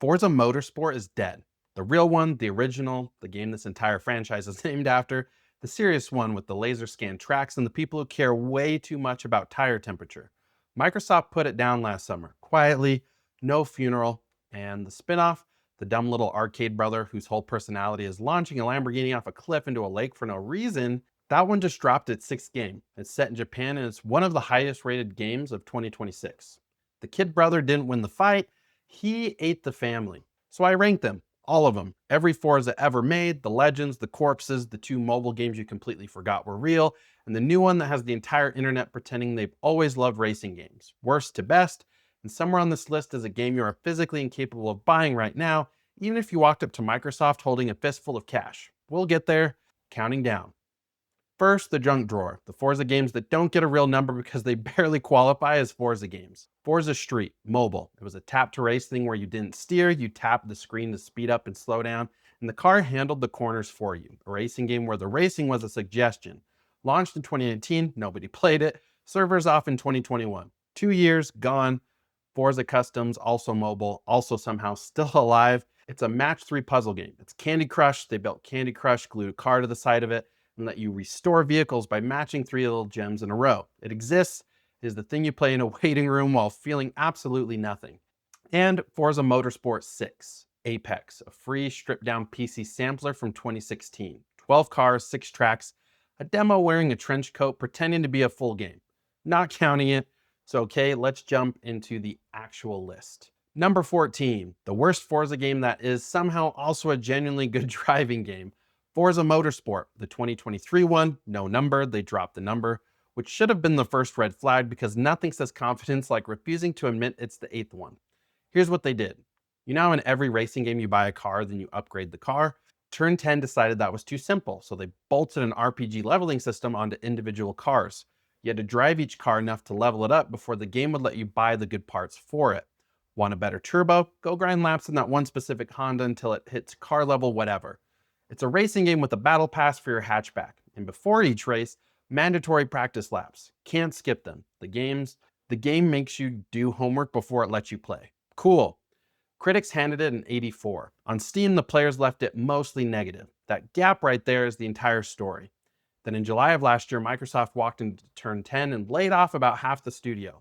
Forza Motorsport is dead. The real one, the original, the game this entire franchise is named after, the serious one with the laser scan tracks and the people who care way too much about tire temperature. Microsoft put it down last summer, quietly, no funeral, and the spinoff, the dumb little arcade brother whose whole personality is launching a Lamborghini off a cliff into a lake for no reason, that one just dropped its sixth game. It's set in Japan and it's one of the highest rated games of 2026. The kid brother didn't win the fight, he ate the family. So I ranked them, all of them. Every Forza ever made, the Legends, the Corpses, the two mobile games you completely forgot were real, and the new one that has the entire internet pretending they've always loved racing games. Worst to best, and somewhere on this list is a game you are physically incapable of buying right now, even if you walked up to Microsoft holding a fistful of cash. We'll get there, counting down. First, the junk drawer, the Forza games that don't get a real number because they barely qualify as Forza games. Forza Street, mobile. It was a tap to race thing where you didn't steer, you tapped the screen to speed up and slow down, and the car handled the corners for you. A racing game where the racing was a suggestion. Launched in 2018, nobody played it. Servers off in 2021. 2 years, gone. Forza Customs, also mobile, also somehow still alive. It's a match 3 puzzle game. It's Candy Crush. They built Candy Crush, glued a car to the side of it, and let you restore vehicles by matching 3 little gems in a row. It exists, it is the thing you play in a waiting room while feeling absolutely nothing. And Forza Motorsport 6, Apex, a free stripped down PC sampler from 2016. 12 cars, 6 tracks, a demo wearing a trench coat pretending to be a full game. Not counting it, so okay, let's jump into the actual list. Number 14, the worst Forza game that is somehow also a genuinely good driving game. Forza Motorsport, the 2023 one, no number, they dropped the number, which should have been the first red flag because nothing says confidence like refusing to admit it's the 8th one. Here's what they did. You know, in every racing game you buy a car, then you upgrade the car. Turn 10 decided that was too simple, so they bolted an RPG leveling system onto individual cars. You had to drive each car enough to level it up before the game would let you buy the good parts for it. Want a better turbo? Go grind laps in that one specific Honda until it hits car level whatever. It's a racing game with a battle pass for your hatchback, and before each race, mandatory practice laps. Can't skip them. The game makes you do homework before it lets you play. Cool. Critics handed it an 84. On Steam, the players left it mostly negative. That gap right there is the entire story. Then in July of last year, Microsoft walked into Turn 10 and laid off about half the studio.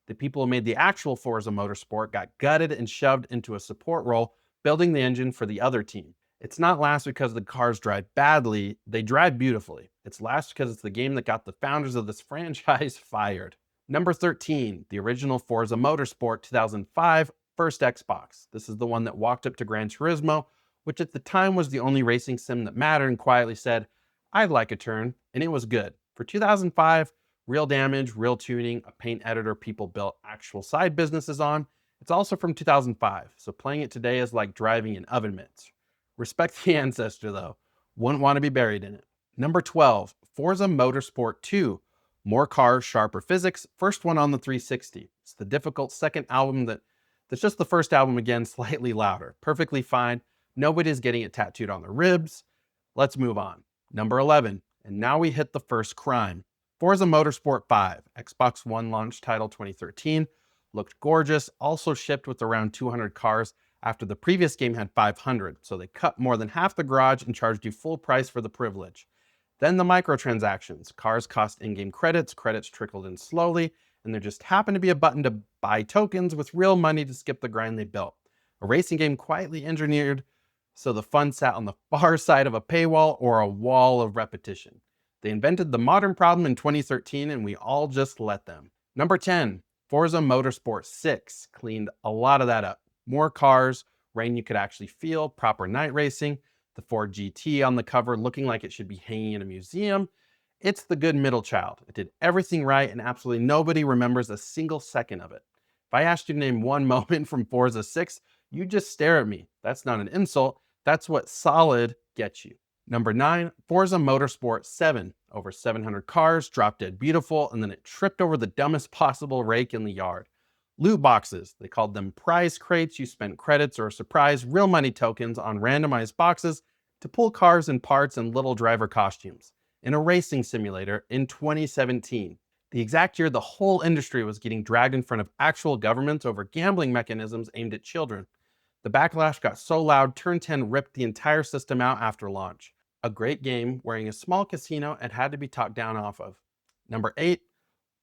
The people who made the actual Forza Motorsport got gutted and shoved into a support role, building the engine for the other team. It's not last because the cars drive badly, they drive beautifully. It's last because it's the game that got the founders of this franchise fired. Number 13, the original Forza Motorsport 2005, first Xbox. This is the one that walked up to Gran Turismo, which at the time was the only racing sim that mattered, and quietly said, I'd like a turn, and it was good. For 2005, real damage, real tuning, a paint editor people built actual side businesses on. It's also from 2005, so playing it today is like driving in oven mitts. Respect the ancestor though. Wouldn't want to be buried in it. Number 12, Forza Motorsport 2. More cars, sharper physics. First one on the 360. It's the difficult second album that's just the first album again, slightly louder. Perfectly fine. Nobody's getting it tattooed on their ribs. Let's move on. Number 11, and now we hit the first crime. Forza Motorsport 5, Xbox One launch title 2013. Looked gorgeous, also shipped with around 200 cars after the previous game had 500, so they cut more than half the garage and charged you full price for the privilege. Then the microtransactions. Cars cost in-game credits, credits trickled in slowly, and there just happened to be a button to buy tokens with real money to skip the grind they built. A racing game quietly engineered so the fun sat on the far side of a paywall or a wall of repetition. They invented the modern problem in 2013 and we all just let them. Number 10, Forza Motorsport 6 cleaned a lot of that up. More cars, rain you could actually feel, proper night racing, the Ford GT on the cover looking like it should be hanging in a museum. It's the good middle child. It did everything right and absolutely nobody remembers a single second of it. If I asked you to name one moment from Forza 6, you'd just stare at me. That's not an insult. That's what solid gets you. Number 9, Forza Motorsport 7. Over 700 cars, drop dead beautiful, and then it tripped over the dumbest possible rake in the yard. Loot boxes. They called them prize crates. You spent credits or a surprise real money tokens on randomized boxes to pull cars and parts and little driver costumes. In a racing simulator in 2017. The exact year the whole industry was getting dragged in front of actual governments over gambling mechanisms aimed at children. The backlash got so loud, Turn 10 ripped the entire system out after launch. A great game wearing a small casino and had to be talked down off of. Number 8,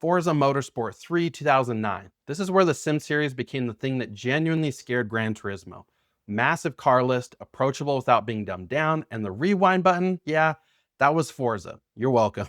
Forza Motorsport 3 2009. This is where the Sim series became the thing that genuinely scared Gran Turismo. Massive car list, approachable without being dumbed down, and the rewind button, yeah, that was Forza. You're welcome.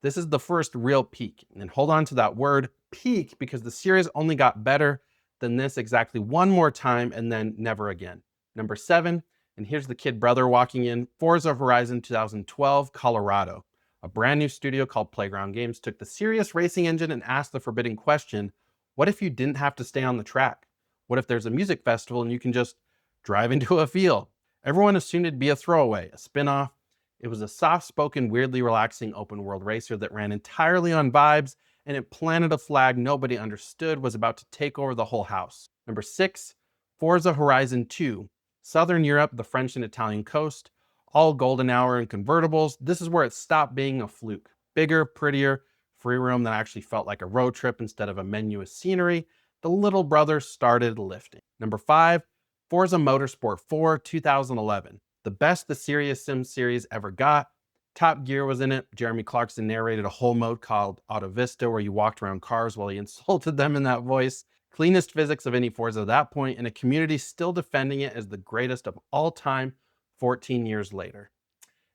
This is the first real peak, and hold on to that word peak because the series only got better than this exactly one more time and then never again. Number 7, and here's the kid brother walking in, Forza Horizon 2012 Colorado. A brand new studio called Playground Games took the serious racing engine and asked the forbidden question, what if you didn't have to stay on the track? What if there's a music festival and you can just drive into a field? Everyone assumed it'd be a throwaway, a spin-off. It was a soft-spoken, weirdly relaxing open-world racer that ran entirely on vibes, and it planted a flag nobody understood was about to take over the whole house. Number 6, Forza Horizon 2. Southern Europe, the French and Italian coast, all golden hour and convertibles. This is where it stopped being a fluke. Bigger, prettier, free roam that actually felt like a road trip instead of a menu of scenery. The little brother started lifting. Number 5, Forza Motorsport 4 2011. The best the Serious Sim series ever got. Top Gear was in it. Jeremy Clarkson narrated a whole mode called Auto Vista where you walked around cars while he insulted them in that voice. Cleanest physics of any Forza at that point, and a community still defending it as the greatest of all time 14 years later.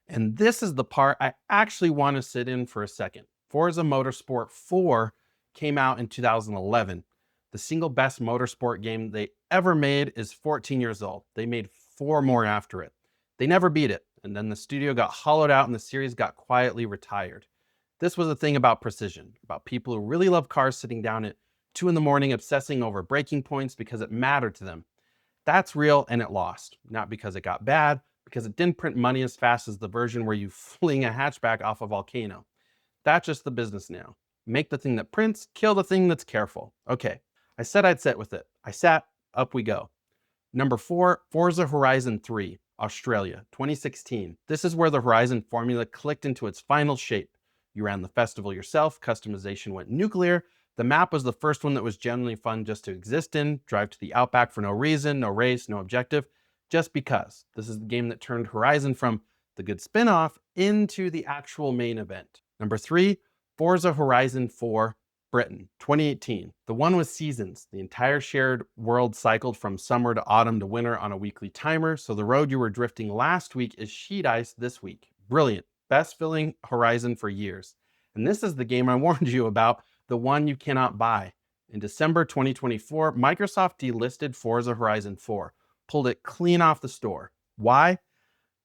And this is the part I actually want to sit in for a second. Forza Motorsport 4 came out in 2011. The single best motorsport game they ever made is 14 years old. They made 4 more after it. They never beat it, and then the studio got hollowed out and the series got quietly retired. This was a thing about precision, about people who really love cars sitting down at 2 in the morning obsessing over braking points because it mattered to them. That's real, and it lost. Not because it got bad, because it didn't print money as fast as the version where you fling a hatchback off a volcano. That's just the business now. Make the thing that prints, kill the thing that's careful. Okay, I said I'd sit with it. I sat, up we go. Number 4, Forza Horizon 3, Australia, 2016. This is where the Horizon formula clicked into its final shape. You ran the festival yourself, customization went nuclear. The map was the first one that was genuinely fun just to exist in, drive to the outback for no reason, no race, no objective, just because. This is the game that turned Horizon from the good spin-off into the actual main event. Number 3, Forza Horizon 4, Britain, 2018. The one with seasons. The entire shared world cycled from summer to autumn to winter on a weekly timer, so the road you were drifting last week is sheet ice this week. Brilliant. Best filling Horizon for years. And this is the game I warned you about, the one you cannot buy. In December 2024, Microsoft delisted Forza Horizon 4, pulled it clean off the store. Why?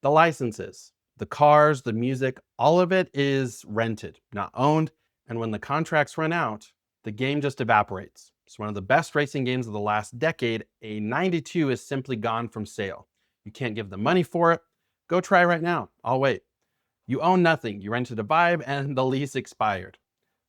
The licenses, the cars, the music, all of it is rented, not owned. And when the contracts run out, the game just evaporates. It's one of the best racing games of the last decade. A 92 is simply gone from sale. You can't give them money for it. Go try right now. I'll wait. You own nothing. You rented a vibe and the lease expired.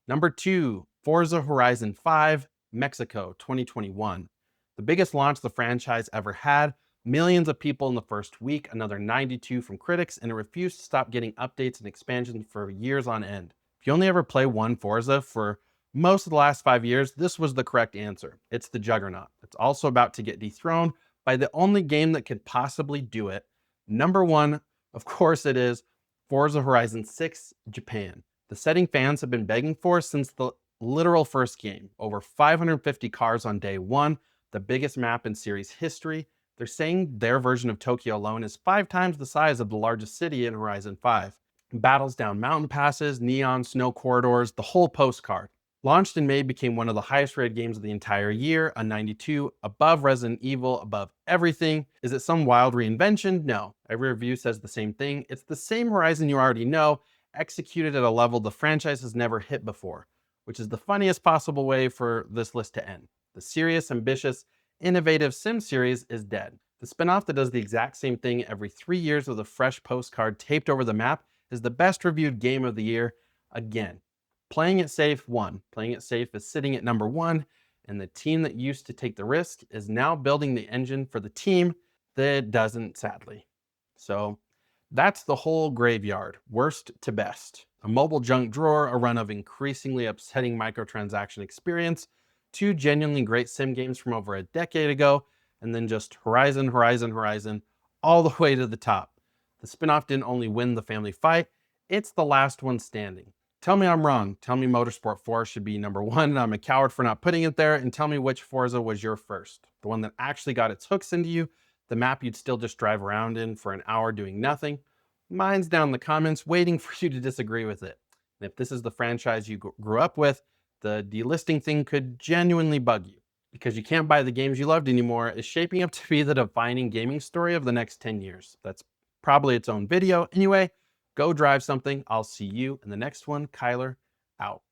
Number 2, Forza Horizon 5, Mexico, 2021. The biggest launch the franchise ever had. Millions of people in the first week, another 92 from critics, and it refused to stop getting updates and expansions for years on end. If you only ever play one Forza for most of the last 5 years, this was the correct answer. It's the juggernaut. It's also about to get dethroned by the only game that could possibly do it. Number 1, of course it is, Forza Horizon 6, Japan. The setting fans have been begging for since the literal first game. Over 550 cars on day 1, the biggest map in series history. They're saying their version of Tokyo alone is 5 times the size of the largest city in Horizon 5. Battles down mountain passes, neon snow corridors, the whole postcard. Launched in May, became one of the highest rated games of the entire year, a 92, above Resident Evil, above everything. Is it some wild reinvention? No. Every review says the same thing. It's the same Horizon you already know, executed at a level the franchise has never hit before, which is the funniest possible way for this list to end. The serious, ambitious, innovative Sim series is dead. The spinoff that does the exact same thing every 3 years with a fresh postcard taped over the map is the best reviewed game of the year again. Playing it safe won. Playing it safe is sitting at number 1, and the team that used to take the risk is now building the engine for the team that doesn't, sadly. So that's the whole graveyard, worst to best. A mobile junk drawer, a run of increasingly upsetting microtransaction experience, 2 genuinely great sim games from over a decade ago, and then just horizon, horizon, horizon, all the way to the top. The spinoff didn't only win the family fight, it's the last one standing. Tell me I'm wrong. Tell me Motorsport 4 should be number 1 and I'm a coward for not putting it there, and tell me which Forza was your first. The one that actually got its hooks into you, the map you'd still just drive around in for an hour doing nothing. Mine's down in the comments waiting for you to disagree with it. And if this is the franchise you grew up with, the delisting thing could genuinely bug you, because you can't buy the games you loved anymore is shaping up to be the defining gaming story of the next 10 years. That's probably its own video. Anyway, go drive something. I'll see you in the next one. Cyler, out.